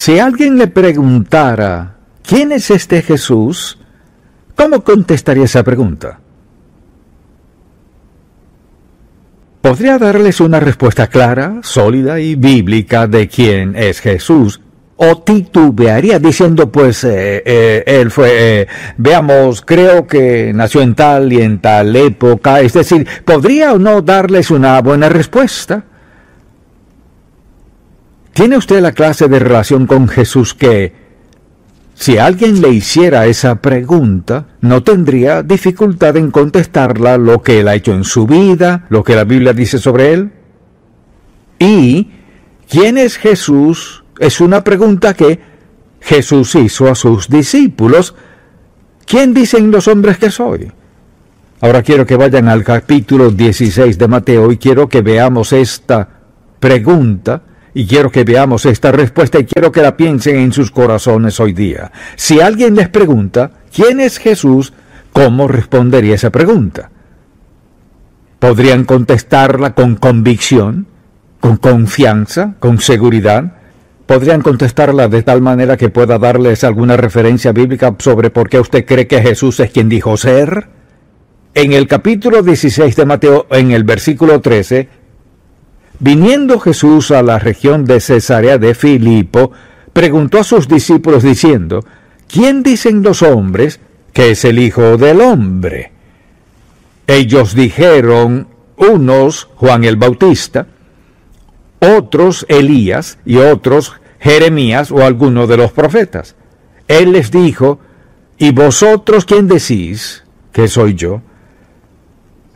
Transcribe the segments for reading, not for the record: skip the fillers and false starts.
Si alguien le preguntara, ¿quién es este Jesús?, ¿cómo contestaría esa pregunta? ¿Podría darles una respuesta clara, sólida y bíblica de quién es Jesús? ¿O titubearía diciendo, pues, él fue, veamos, creo que nació en tal y en tal época? Es decir, ¿podría o no darles una buena respuesta? ¿Tiene usted la clase de relación con Jesús que, si alguien le hiciera esa pregunta, no tendría dificultad en contestarla lo que él ha hecho en su vida, lo que la Biblia dice sobre él? ¿Y quién es Jesús? Es una pregunta que Jesús hizo a sus discípulos. ¿Quién dicen los hombres que soy? Ahora quiero que vayan al capítulo 16 de Mateo y quiero que veamos esta pregunta y quiero que veamos esta respuesta y quiero que la piensen en sus corazones hoy día. Si alguien les pregunta, ¿quién es Jesús?, ¿cómo respondería esa pregunta? ¿Podrían contestarla con convicción, con confianza, con seguridad? ¿Podrían contestarla de tal manera que pueda darles alguna referencia bíblica sobre por qué usted cree que Jesús es quien dijo ser? En el capítulo 16 de Mateo, en el versículo 13, viniendo Jesús a la región de Cesarea de Filipo, preguntó a sus discípulos diciendo, ¿quién dicen los hombres que es el Hijo del Hombre? Ellos dijeron, unos Juan el Bautista, otros Elías y otros Jeremías o alguno de los profetas. Él les dijo, ¿y vosotros quién decís que soy yo?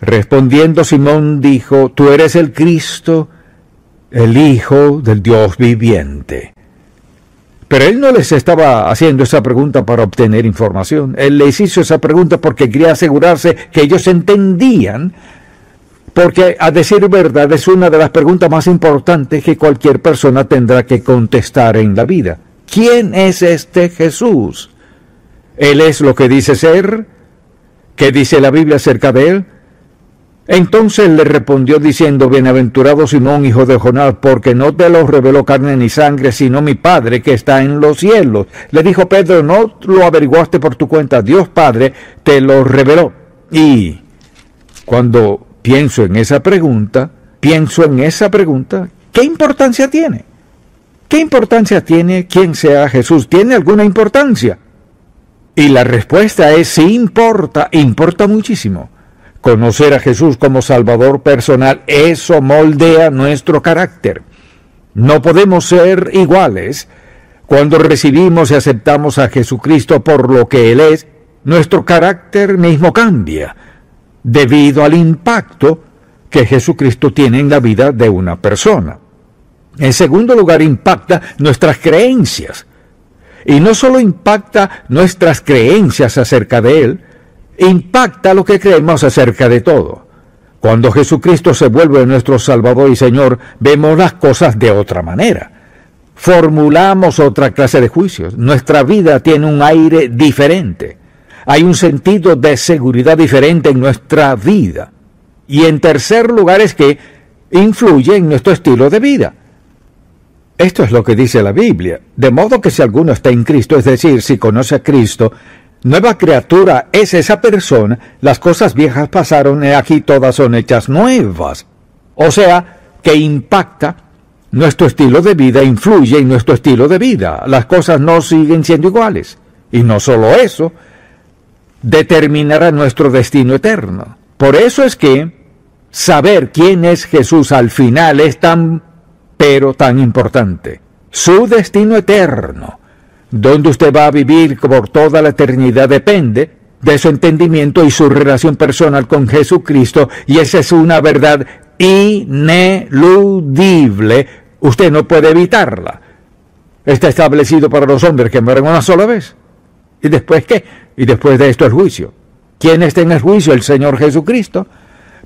Respondiendo Simón dijo, tú eres el Cristo, el Hijo del Dios viviente. Pero él no les estaba haciendo esa pregunta para obtener información. Él les hizo esa pregunta porque quería asegurarse que ellos entendían, porque a decir verdad es una de las preguntas más importantes que cualquier persona tendrá que contestar en la vida. ¿Quién es este Jesús? ¿Él es lo que dice ser? ¿Qué dice la Biblia acerca de él? Entonces le respondió diciendo, bienaventurado Simón, hijo de Jonás, porque no te lo reveló carne ni sangre, sino mi Padre que está en los cielos. Le dijo Pedro, no lo averiguaste por tu cuenta, Dios Padre te lo reveló. Y cuando pienso en esa pregunta, ¿qué importancia tiene? ¿Qué importancia tiene quién sea Jesús? ¿Tiene alguna importancia? Y la respuesta es sí importa muchísimo. Conocer a Jesús como Salvador personal, eso moldea nuestro carácter. No podemos ser iguales. Cuando recibimos y aceptamos a Jesucristo por lo que Él es, nuestro carácter mismo cambia, debido al impacto que Jesucristo tiene en la vida de una persona. En segundo lugar, impacta nuestras creencias. Y no solo impacta nuestras creencias acerca de Él, impacta lo que creemos acerca de todo. Cuando Jesucristo se vuelve nuestro Salvador y Señor, vemos las cosas de otra manera. Formulamos otra clase de juicios. Nuestra vida tiene un aire diferente. Hay un sentido de seguridad diferente en nuestra vida. Y en tercer lugar es que influye en nuestro estilo de vida. Esto es lo que dice la Biblia. De modo que si alguno está en Cristo, es decir, si conoce a Cristo, nueva criatura es esa persona, las cosas viejas pasaron y aquí todas son hechas nuevas. O sea, que impacta nuestro estilo de vida, influye en nuestro estilo de vida. Las cosas no siguen siendo iguales. Y no solo eso, determinará nuestro destino eterno. Por eso es que saber quién es Jesús al final es tan importante. Su destino eterno, donde usted va a vivir por toda la eternidad, depende de su entendimiento y su relación personal con Jesucristo, y esa es una verdad ineludible. Usted no puede evitarla. Está establecido para los hombres que mueren una sola vez. ¿Y después qué? Y después de esto el juicio. ¿Quién está en el juicio? El Señor Jesucristo.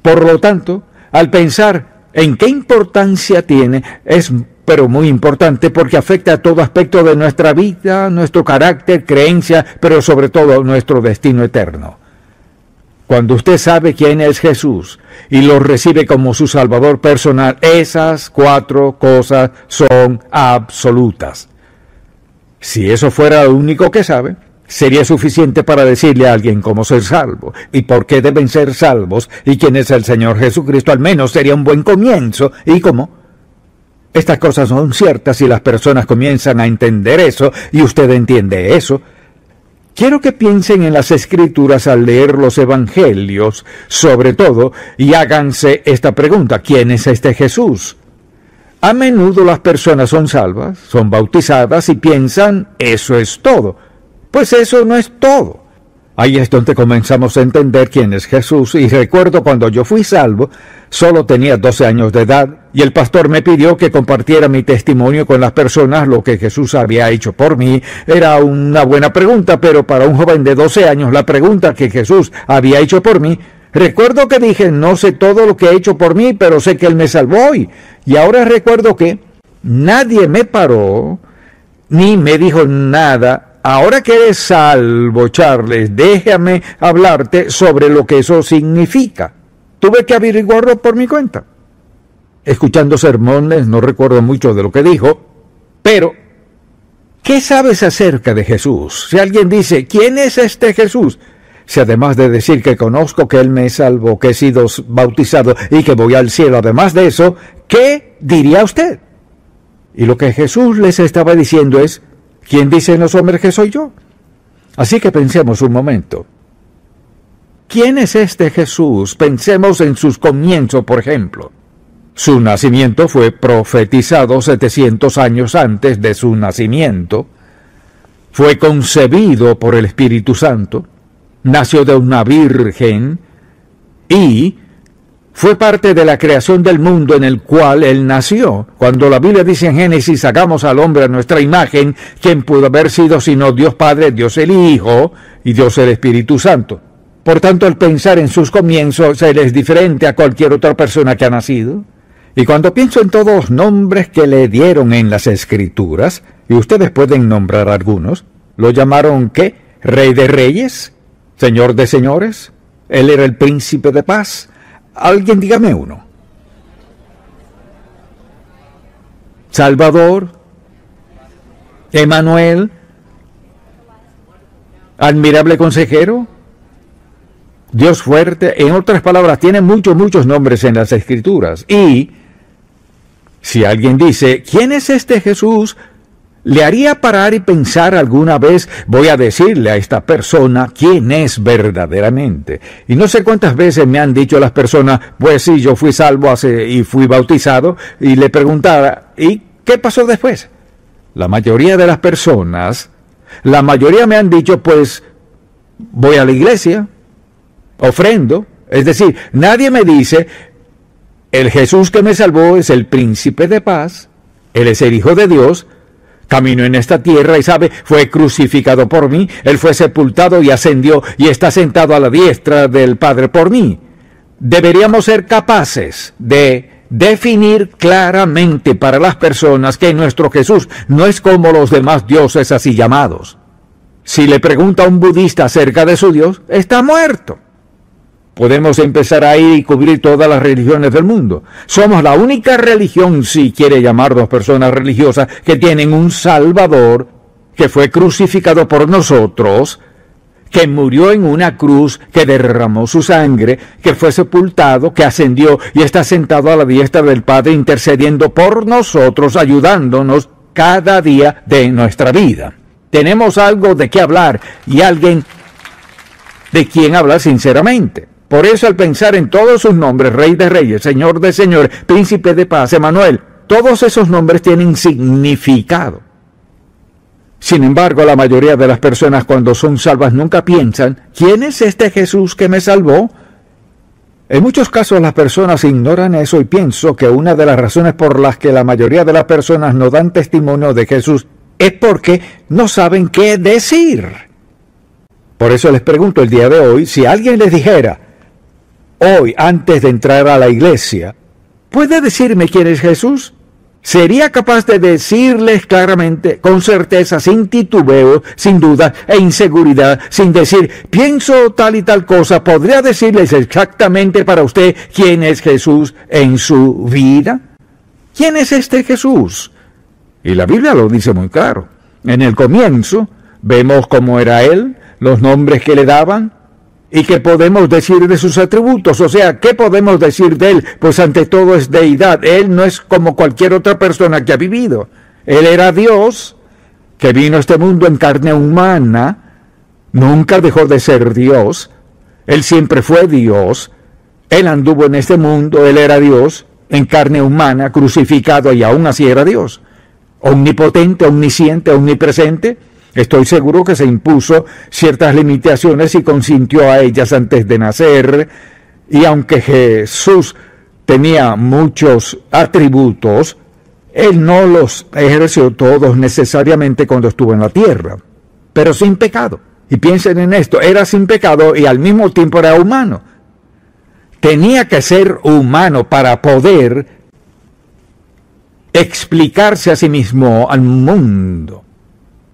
Por lo tanto, al pensar en qué importancia tiene, es pero muy importante porque afecta a todo aspecto de nuestra vida, nuestro carácter, creencia, pero sobre todo nuestro destino eterno. Cuando usted sabe quién es Jesús y lo recibe como su Salvador personal, esas 4 cosas son absolutas. Si eso fuera lo único que sabe, sería suficiente para decirle a alguien cómo ser salvo y por qué deben ser salvos y quién es el Señor Jesucristo. Al menos sería un buen comienzo. ¿Y cómo? Estas cosas son ciertas y las personas comienzan a entender eso y usted entiende eso. Quiero que piensen en las Escrituras al leer los Evangelios, sobre todo, y háganse esta pregunta: ¿quién es este Jesús? A menudo las personas son salvas, son bautizadas y piensan, eso es todo. Pues eso no es todo. Ahí es donde comenzamos a entender quién es Jesús. Y recuerdo cuando yo fui salvo, solo tenía 12 años de edad, y el pastor me pidió que compartiera mi testimonio con las personas, lo que Jesús había hecho por mí. Era una buena pregunta, pero para un joven de 12 años, la pregunta que Jesús había hecho por mí, recuerdo que dije, no sé todo lo que ha hecho por mí, pero sé que Él me salvó hoy. Y ahora recuerdo que nadie me paró, ni me dijo nada. Ahora que eres salvo, Charles, déjame hablarte sobre lo que eso significa. Tuve que averiguarlo por mi cuenta. Escuchando sermones, no recuerdo mucho de lo que dijo, pero ¿qué sabes acerca de Jesús? Si alguien dice, ¿quién es este Jesús? Si además de decir que conozco que Él me salvó, que he sido bautizado y que voy al cielo, además de eso, ¿qué diría usted? Y lo que Jesús les estaba diciendo es, ¿quién dicen los hombres que soy yo? Así que pensemos un momento. ¿Quién es este Jesús? Pensemos en sus comienzos, por ejemplo. Su nacimiento fue profetizado 700 años antes de su nacimiento. Fue concebido por el Espíritu Santo. Nació de una virgen y fue parte de la creación del mundo en el cual Él nació. Cuando la Biblia dice en Génesis, hagamos al hombre a nuestra imagen, ¿quién pudo haber sido sino Dios Padre, Dios el Hijo y Dios el Espíritu Santo? Por tanto, el pensar en sus comienzos, Él es diferente a cualquier otra persona que ha nacido. Y cuando pienso en todos los nombres que le dieron en las Escrituras, y ustedes pueden nombrar algunos, ¿lo llamaron qué? ¿Rey de reyes? ¿Señor de señores? ¿Él era el príncipe de paz? Alguien dígame uno. Salvador, Emanuel, admirable consejero, Dios fuerte. En otras palabras, tiene muchos nombres en las Escrituras. Y si alguien dice, ¿quién es este Jesús?, le haría parar y pensar alguna vez, voy a decirle a esta persona quién es verdaderamente. Y no sé cuántas veces me han dicho las personas, pues sí, yo fui salvo y fui bautizado, y le preguntaba, ¿y qué pasó después? La mayoría de las personas, me han dicho, pues voy a la iglesia, ofrendo. Es decir, nadie me dice, el Jesús que me salvó es el príncipe de paz, Él es el Hijo de Dios, caminó en esta tierra y fue crucificado por mí, Él fue sepultado y ascendió y está sentado a la diestra del Padre por mí. Deberíamos ser capaces de definir claramente para las personas que nuestro Jesús no es como los demás dioses así llamados. Si le pregunta a un budista acerca de su Dios, está muerto. Podemos empezar a ir y cubrir todas las religiones del mundo. Somos la única religión, si quiere llamarnos personas religiosas, que tienen un Salvador que fue crucificado por nosotros, que murió en una cruz, que derramó su sangre, que fue sepultado, que ascendió y está sentado a la diestra del Padre intercediendo por nosotros, ayudándonos cada día de nuestra vida. Tenemos algo de qué hablar y alguien de quien hablar sinceramente. Por eso al pensar en todos sus nombres, Rey de Reyes, Señor de Señores, Príncipe de Paz, Emanuel, todos esos nombres tienen significado. Sin embargo, la mayoría de las personas cuando son salvas nunca piensan, ¿quién es este Jesús que me salvó? En muchos casos las personas ignoran eso y pienso que una de las razones por las que la mayoría de las personas no dan testimonio de Jesús es porque no saben qué decir. Por eso les pregunto el día de hoy, si alguien les dijera, hoy, antes de entrar a la iglesia, ¿puede decirme quién es Jesús? ¿Sería capaz de decirles claramente, con certeza, sin titubeo, sin duda e inseguridad, sin decir, pienso tal y tal cosa? ¿Podría decirles exactamente para usted quién es Jesús en su vida? ¿Quién es este Jesús? Y la Biblia lo dice muy claro. En el comienzo vemos cómo era Él, los nombres que le daban, y qué podemos decir de sus atributos. O sea, ¿qué podemos decir de Él? Pues ante todo es deidad. Él no es como cualquier otra persona que ha vivido. Él era Dios, que vino a este mundo en carne humana, nunca dejó de ser Dios. Él siempre fue Dios. Él anduvo en este mundo, Él era Dios, en carne humana, crucificado, y aún así era Dios. Omnipotente, omnisciente, omnipresente. Estoy seguro que se impuso ciertas limitaciones y consintió a ellas antes de nacer. Y aunque Jesús tenía muchos atributos, Él no los ejerció todos necesariamente cuando estuvo en la tierra, pero sin pecado. Y piensen en esto, era sin pecado y al mismo tiempo era humano. Tenía que ser humano para poder explicarse a sí mismo al mundo.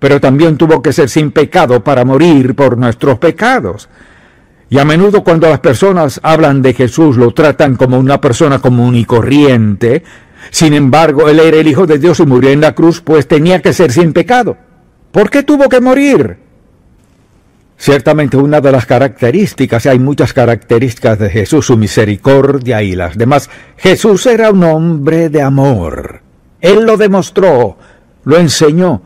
Pero también tuvo que ser sin pecado para morir por nuestros pecados. Y a menudo cuando las personas hablan de Jesús lo tratan como una persona común y corriente. Sin embargo, Él era el Hijo de Dios y murió en la cruz, pues tenía que ser sin pecado. ¿Por qué tuvo que morir? Ciertamente una de las características, hay muchas características de Jesús, su misericordia y las demás. Jesús era un hombre de amor. Él lo demostró, lo enseñó.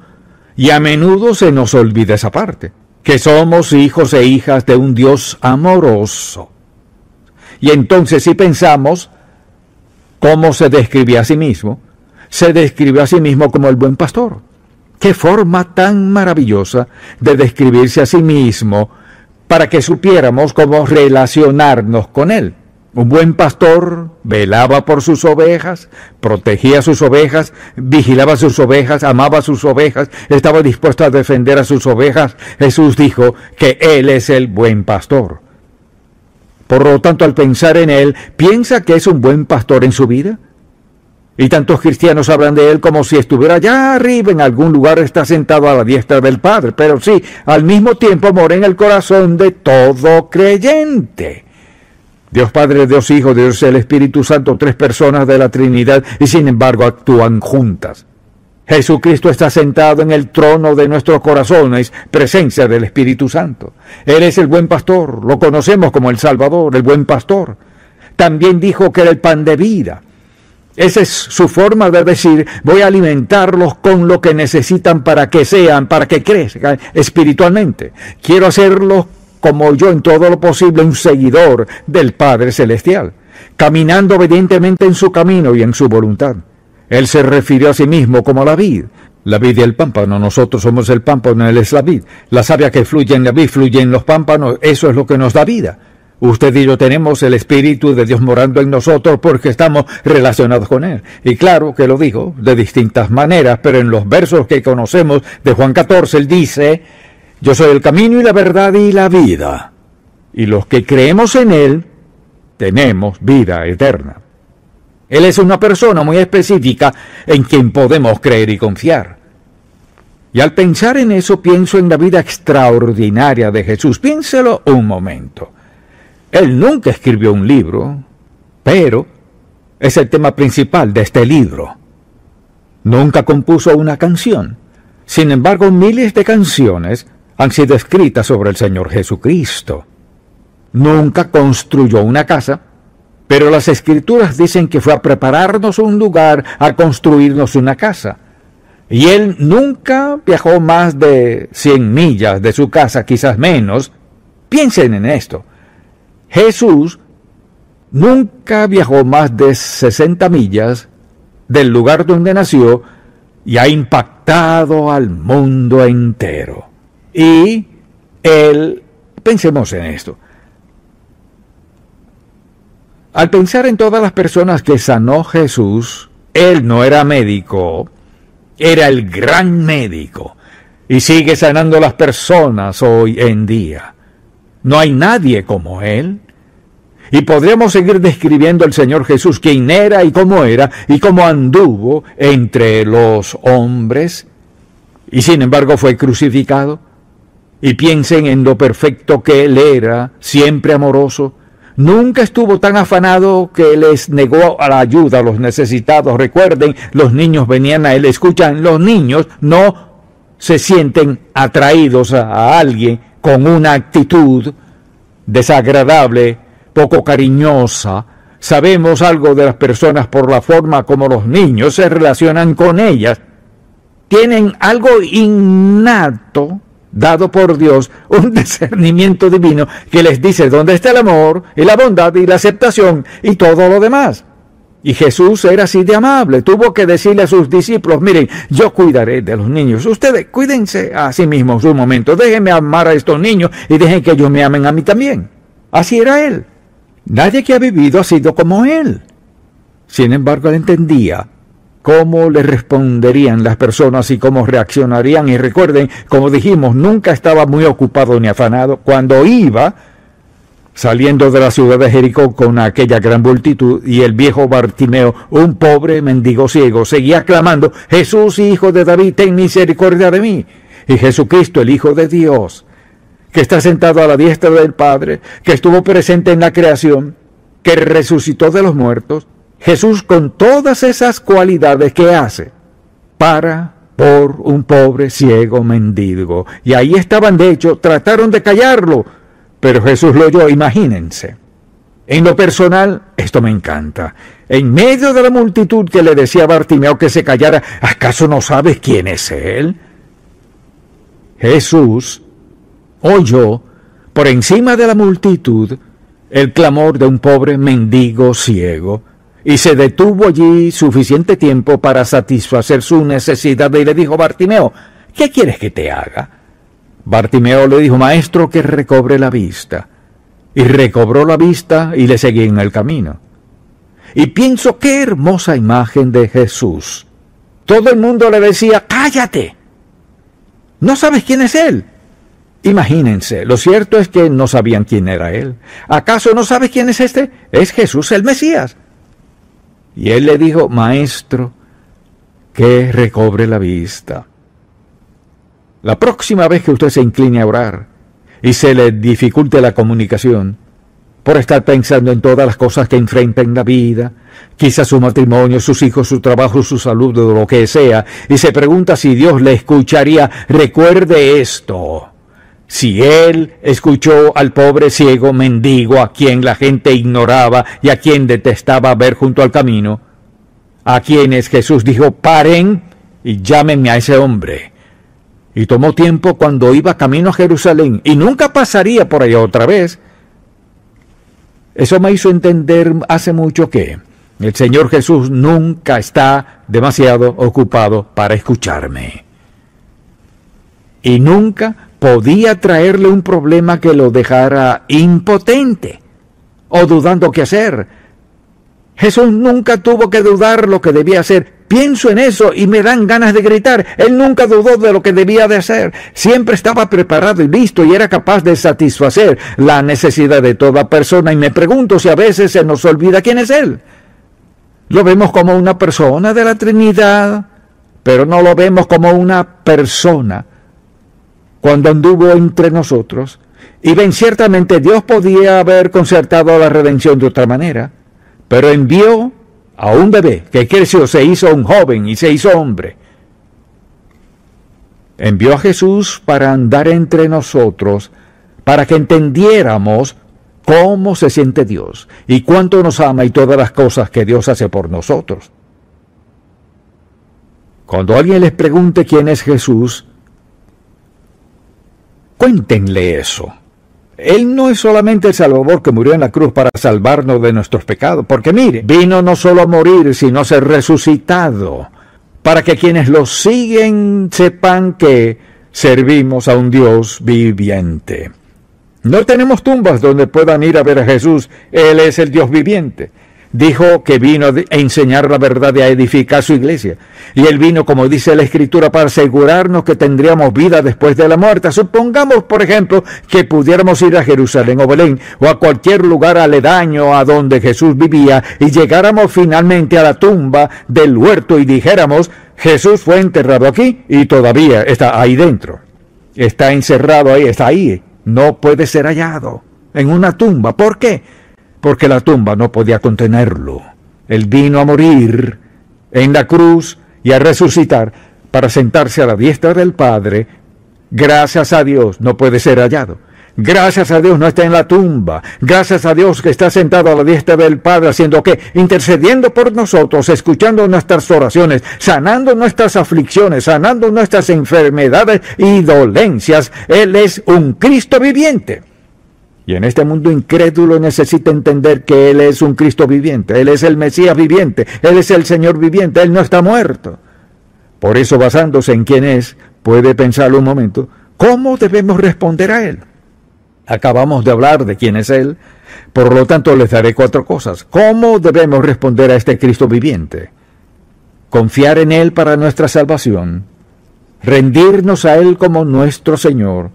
Y a menudo se nos olvida esa parte, que somos hijos e hijas de un Dios amoroso. Y entonces si pensamos cómo se describe a sí mismo, se describe a sí mismo como el buen pastor. ¡Qué forma tan maravillosa de describirse a sí mismo para que supiéramos cómo relacionarnos con Él! Un buen pastor velaba por sus ovejas, protegía sus ovejas, vigilaba sus ovejas, amaba sus ovejas, estaba dispuesto a defender a sus ovejas. Jesús dijo que Él es el buen pastor. Por lo tanto, al pensar en Él, ¿piensa que es un buen pastor en su vida? Y tantos cristianos hablan de Él como si estuviera allá arriba, en algún lugar está sentado a la diestra del Padre, pero sí, al mismo tiempo mora en el corazón de todo creyente. Dios Padre, Dios Hijo, Dios el Espíritu Santo, tres personas de la Trinidad, y sin embargo actúan juntas. Jesucristo está sentado en el trono de nuestros corazones, presencia del Espíritu Santo. Él es el buen pastor, lo conocemos como el Salvador, el buen pastor. También dijo que era el pan de vida. Esa es su forma de decir, voy a alimentarlos con lo que necesitan para que sean, para que crezcan espiritualmente. Quiero hacerlos como yo en todo lo posible, un seguidor del Padre Celestial, caminando obedientemente en su camino y en su voluntad. Él se refirió a sí mismo como la vid y el pámpano. Nosotros somos el pámpano, Él es la vid. La savia que fluye en la vid, fluye en los pámpanos, eso es lo que nos da vida. Usted y yo tenemos el Espíritu de Dios morando en nosotros porque estamos relacionados con Él. Y claro que lo dijo de distintas maneras, pero en los versos que conocemos de Juan 14, Él dice: yo soy el camino y la verdad y la vida. Y los que creemos en Él, tenemos vida eterna. Él es una persona muy específica en quien podemos creer y confiar. Y al pensar en eso, pienso en la vida extraordinaria de Jesús. Piénselo un momento. Él nunca escribió un libro, pero es el tema principal de este libro. Nunca compuso una canción. Sin embargo, miles de canciones han sido escritas sobre el Señor Jesucristo. Nunca construyó una casa, pero las Escrituras dicen que fue a prepararnos un lugar, a construirnos una casa. Y Él nunca viajó más de 100 millas de su casa, quizás menos. Piensen en esto. Jesús nunca viajó más de 60 millas del lugar donde nació y ha impactado al mundo entero. Y Él, pensemos en esto. Al pensar en todas las personas que sanó Jesús, Él no era médico, era el gran médico. Y sigue sanando a las personas hoy en día. No hay nadie como Él. Y podríamos seguir describiendo al Señor Jesús, quién era y cómo anduvo entre los hombres. Y sin embargo fue crucificado. Y piensen en lo perfecto que Él era, siempre amoroso. Nunca estuvo tan afanado que les negó a la ayuda a los necesitados. Recuerden, los niños venían a Él. Escuchan, los niños no se sienten atraídos a alguien con una actitud desagradable, poco cariñosa. Sabemos algo de las personas por la forma como los niños se relacionan con ellas. Tienen algo innato, dado por Dios, un discernimiento divino que les dice dónde está el amor y la bondad y la aceptación y todo lo demás. Y Jesús era así de amable, tuvo que decirle a sus discípulos, miren, yo cuidaré de los niños, ustedes cuídense a sí mismos un momento, déjenme amar a estos niños y dejen que ellos me amen a mí también. Así era él. Nadie que ha vivido ha sido como él. Sin embargo, él entendía cómo le responderían las personas y cómo reaccionarían. Y recuerden, como dijimos, nunca estaba muy ocupado ni afanado. Cuando iba saliendo de la ciudad de Jericó con aquella gran multitud, y el viejo Bartimeo, un pobre mendigo ciego, seguía clamando, Jesús, hijo de David, ten misericordia de mí. Y Jesucristo, el Hijo de Dios, que está sentado a la diestra del Padre, que estuvo presente en la creación, que resucitó de los muertos, Jesús, con todas esas cualidades que hace, para por un pobre ciego mendigo. Y ahí estaban, de hecho, trataron de callarlo, pero Jesús lo oyó, imagínense. En lo personal, esto me encanta. En medio de la multitud que le decía a Bartimeo que se callara, ¿acaso no sabes quién es él? Jesús oyó, por encima de la multitud, el clamor de un pobre mendigo ciego, y se detuvo allí suficiente tiempo para satisfacer su necesidad, y le dijo, Bartimeo, ¿qué quieres que te haga? Bartimeo le dijo, Maestro, que recobre la vista. Y recobró la vista y le seguí en el camino. Y pienso, qué hermosa imagen de Jesús. Todo el mundo le decía, cállate. ¿No sabes quién es él? Imagínense, lo cierto es que no sabían quién era él. ¿Acaso no sabes quién es este? Es Jesús el Mesías. Y él le dijo, Maestro, que recobre la vista. La próxima vez que usted se incline a orar y se le dificulte la comunicación, por estar pensando en todas las cosas que enfrenta en la vida, quizás su matrimonio, sus hijos, su trabajo, su salud, o lo que sea, y se pregunta si Dios le escucharía, recuerde esto. Si Él escuchó al pobre ciego mendigo a quien la gente ignoraba y a quien detestaba ver junto al camino, a quienes Jesús dijo, paren y llámenme a ese hombre. Y tomó tiempo cuando iba camino a Jerusalén y nunca pasaría por allá otra vez. Eso me hizo entender hace mucho que el Señor Jesús nunca está demasiado ocupado para escucharme. Y nunca podía traerle un problema que lo dejara impotente o dudando qué hacer. Jesús nunca tuvo que dudar lo que debía hacer. Pienso en eso y me dan ganas de gritar. Él nunca dudó de lo que debía de hacer. Siempre estaba preparado y listo y era capaz de satisfacer la necesidad de toda persona. Y me pregunto si a veces se nos olvida quién es Él. Lo vemos como una persona de la Trinidad, pero no lo vemos como una persona. Cuando anduvo entre nosotros, y bien ciertamente Dios podía haber concertado la redención de otra manera, pero envió a un bebé que creció, se hizo un joven y se hizo hombre. Envió a Jesús para andar entre nosotros, para que entendiéramos cómo se siente Dios y cuánto nos ama y todas las cosas que Dios hace por nosotros. Cuando alguien les pregunte quién es Jesús, cuéntenle eso. Él no es solamente el Salvador que murió en la cruz para salvarnos de nuestros pecados, porque mire, vino no solo a morir, sino a ser resucitado, para que quienes lo siguen sepan que servimos a un Dios viviente. No tenemos tumbas donde puedan ir a ver a Jesús, Él es el Dios viviente. Dijo que vino a enseñar la verdad y a edificar su iglesia. Y Él vino, como dice la Escritura, para asegurarnos que tendríamos vida después de la muerte. Supongamos, por ejemplo, que pudiéramos ir a Jerusalén o Belén o a cualquier lugar aledaño a donde Jesús vivía y llegáramos finalmente a la tumba del huerto y dijéramos, Jesús fue enterrado aquí y todavía está ahí dentro. Está encerrado ahí, está ahí. No puede ser hallado en una tumba. ¿Por qué? Porque la tumba no podía contenerlo. Él vino a morir en la cruz y a resucitar para sentarse a la diestra del Padre, gracias a Dios no puede ser hallado. Gracias a Dios no está en la tumba. Gracias a Dios que está sentado a la diestra del Padre, haciendo ¿qué? Intercediendo por nosotros, escuchando nuestras oraciones, sanando nuestras aflicciones, sanando nuestras enfermedades y dolencias. Él es un Cristo viviente. Y en este mundo incrédulo necesita entender que Él es un Cristo viviente. Él es el Mesías viviente. Él es el Señor viviente. Él no está muerto. Por eso, basándose en quién es, puede pensar un momento, ¿cómo debemos responder a Él? Acabamos de hablar de quién es Él, por lo tanto les daré 4 cosas. ¿Cómo debemos responder a este Cristo viviente? Confiar en Él para nuestra salvación, rendirnos a Él como nuestro Señor,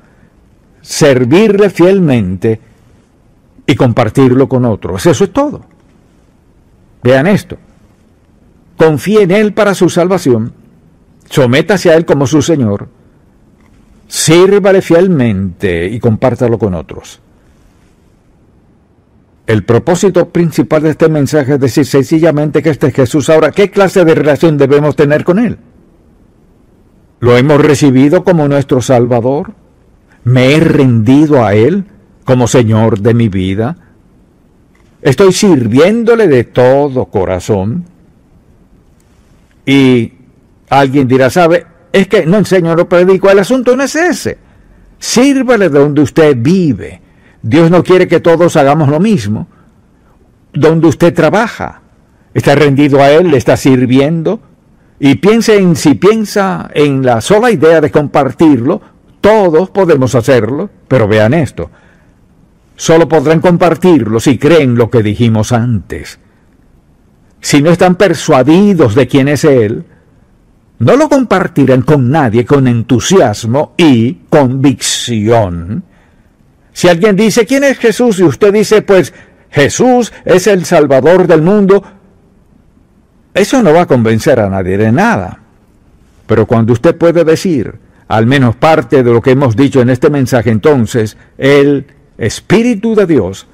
servirle fielmente y compartirlo con otros. Eso es todo. Vean esto. Confíe en Él para su salvación, sométase a Él como su Señor, sírvale fielmente y compártalo con otros. El propósito principal de este mensaje es decir sencillamente que este es Jesús. Ahora, ¿qué clase de relación debemos tener con Él? ¿Lo hemos recibido como nuestro Salvador? ¿Me he rendido a Él como Señor de mi vida? ¿Estoy sirviéndole de todo corazón? Y alguien dirá, ¿sabe? Es que no enseño, no predico. El asunto no es ese. Sírvale de donde usted vive. Dios no quiere que todos hagamos lo mismo. Donde usted trabaja, está rendido a Él, le está sirviendo. Y si piensa en la sola idea de compartirlo, todos podemos hacerlo. Pero vean esto. Solo podrán compartirlo si creen lo que dijimos antes. Si no están persuadidos de quién es Él, no lo compartirán con nadie con entusiasmo y convicción. Si alguien dice, ¿quién es Jesús? Y usted dice, pues, Jesús es el Salvador del mundo. Eso no va a convencer a nadie de nada. Pero cuando usted puede decir, al menos parte de lo que hemos dicho en este mensaje, entonces, el Espíritu de Dios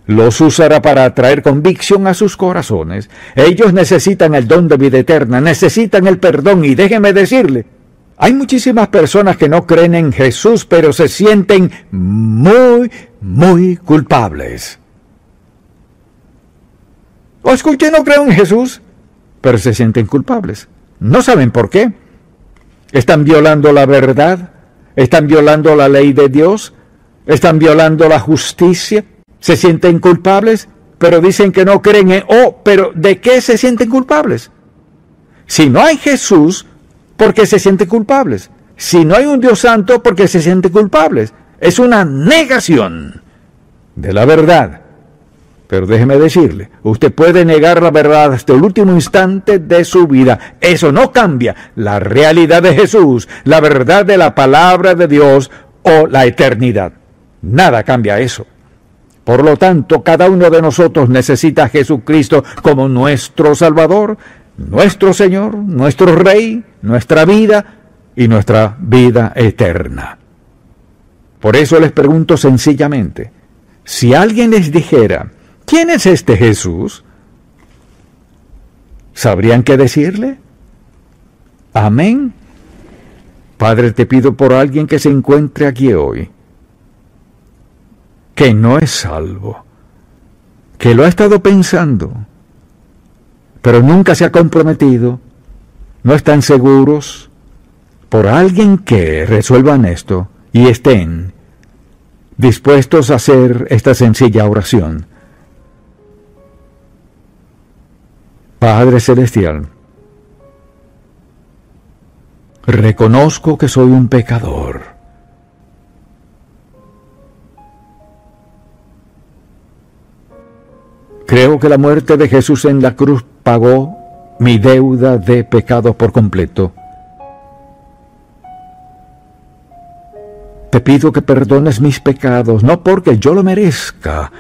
los usará para atraer convicción a sus corazones. Ellos necesitan el don de vida eterna, necesitan el perdón. Y déjeme decirle, hay muchísimas personas que no creen en Jesús, pero se sienten muy, muy culpables. O escuche, no creo en Jesús, pero se sienten culpables. No saben por qué. Están violando la verdad, están violando la ley de Dios, están violando la justicia. Se sienten culpables, pero dicen que no creen en... pero ¿de qué se sienten culpables? Si no hay Jesús, ¿por qué se sienten culpables? Si no hay un Dios santo, ¿por qué se sienten culpables? Es una negación de la verdad. Pero déjeme decirle, usted puede negar la verdad hasta el último instante de su vida. Eso no cambia la realidad de Jesús, la verdad de la palabra de Dios o la eternidad. Nada cambia eso. Por lo tanto, cada uno de nosotros necesita a Jesucristo como nuestro Salvador, nuestro Señor, nuestro Rey, nuestra vida y nuestra vida eterna. Por eso les pregunto sencillamente, si alguien les dijera, ¿quién es este Jesús? ¿Sabrían qué decirle? Amén. Padre, te pido por alguien que se encuentre aquí hoy, que no es salvo, que lo ha estado pensando, pero nunca se ha comprometido, no están seguros, por alguien que resuelvan esto y estén dispuestos a hacer esta sencilla oración. Padre Celestial, reconozco que soy un pecador. Creo que la muerte de Jesús en la cruz pagó mi deuda de pecado por completo. Te pido que perdones mis pecados, no porque yo lo merezca,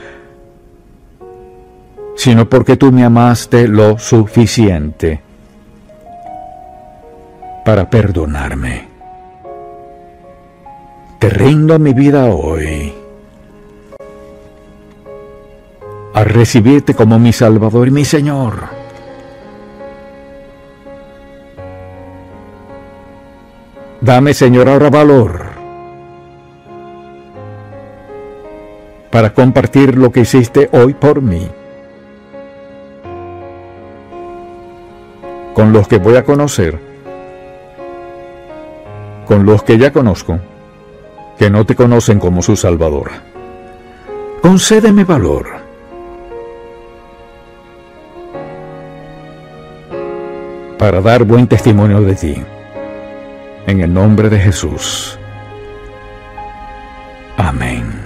sino porque tú me amaste lo suficiente para perdonarme. Te rindo mi vida hoy a recibirte como mi Salvador y mi Señor. Dame, Señor, ahora valor para compartir lo que hiciste hoy por mí con los que voy a conocer, con los que ya conozco, que no te conocen como su Salvador. Concédeme valor para dar buen testimonio de ti. En el nombre de Jesús. Amén.